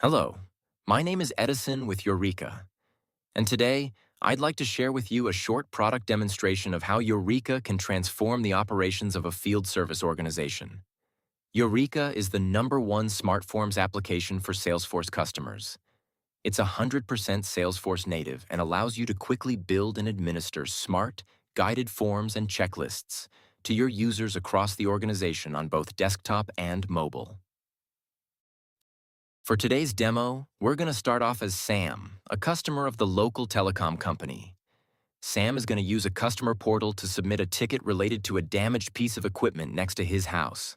Hello, my name is Edison with Youreka, and today I'd like to share with you a short product demonstration of how Youreka can transform the operations of a field service organization. Youreka is the #1 SmartForms application for Salesforce customers. It's 100% Salesforce native and allows you to quickly build and administer smart, guided forms and checklists to your users across the organization on both desktop and mobile. For today's demo, we're going to start off as Sam, a customer of the local telecom company. Sam is going to use a customer portal to submit a ticket related to a damaged piece of equipment next to his house.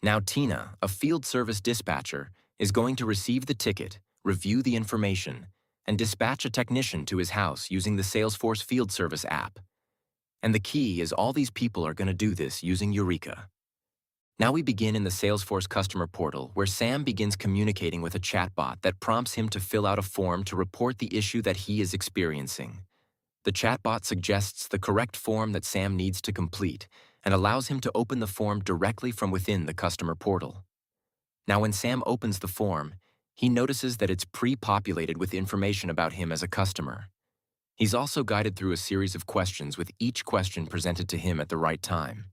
Now Tina, a field service dispatcher, is going to receive the ticket, review the information, and dispatch a technician to his house using the Salesforce Field Service app. And the key is all these people are going to do this using Youreka. Now we begin in the Salesforce customer portal, where Sam begins communicating with a chatbot that prompts him to fill out a form to report the issue that he is experiencing. The chatbot suggests the correct form that Sam needs to complete and allows him to open the form directly from within the customer portal. Now when Sam opens the form, he notices that it's pre-populated with information about him as a customer. He's also guided through a series of questions, with each question presented to him at the right time.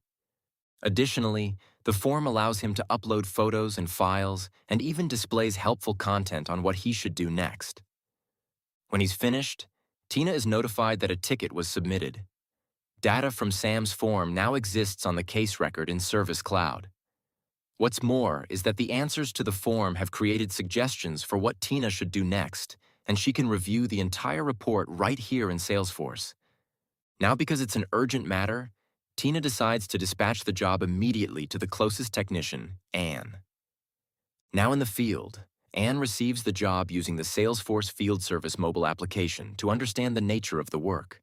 Additionally, the form allows him to upload photos and files and even displays helpful content on what he should do next. When he's finished, Tina is notified that a ticket was submitted. Data from Sam's form now exists on the case record in Service Cloud. What's more is that the answers to the form have created suggestions for what Tina should do next, and she can review the entire report right here in Salesforce. Now, because it's an urgent matter, Tina decides to dispatch the job immediately to the closest technician, Anne. Now in the field, Anne receives the job using the Salesforce Field Service mobile application to understand the nature of the work.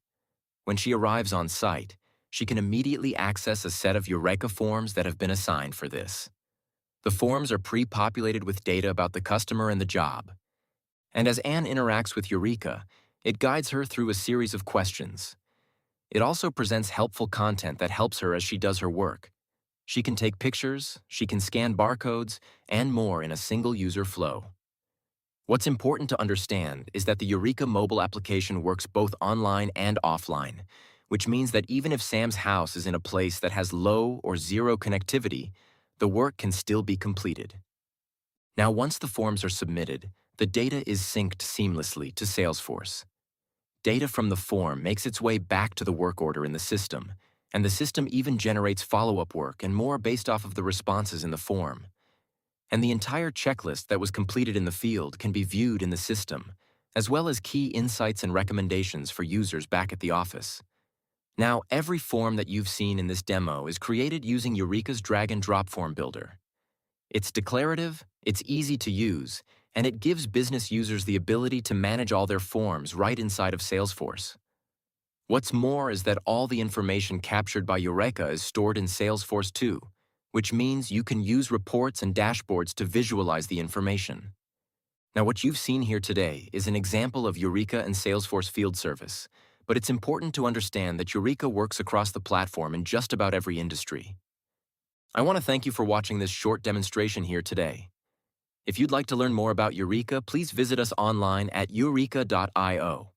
When she arrives on site, she can immediately access a set of Youreka forms that have been assigned for this. The forms are pre-populated with data about the customer and the job. And as Anne interacts with Youreka, it guides her through a series of questions. It also presents helpful content that helps her as she does her work. She can take pictures, she can scan barcodes, and more in a single user flow. What's important to understand is that the Youreka mobile application works both online and offline, which means that even if Sam's house is in a place that has low or zero connectivity, the work can still be completed. Now, once the forms are submitted, the data is synced seamlessly to Salesforce. Data from the form makes its way back to the work order in the system, and the system even generates follow-up work and more based off of the responses in the form. And the entire checklist that was completed in the field can be viewed in the system, as well as key insights and recommendations for users back at the office. Now, every form that you've seen in this demo is created using Youreka's drag-and-drop form builder. It's declarative, it's easy to use, and it gives business users the ability to manage all their forms right inside of Salesforce. What's more is that all the information captured by Youreka is stored in Salesforce too, which means you can use reports and dashboards to visualize the information. Now, what you've seen here today is an example of Youreka and Salesforce Field Service, but it's important to understand that Youreka works across the platform in just about every industry. I want to thank you for watching this short demonstration here today. If you'd like to learn more about Youreka, please visit us online at youreka.io.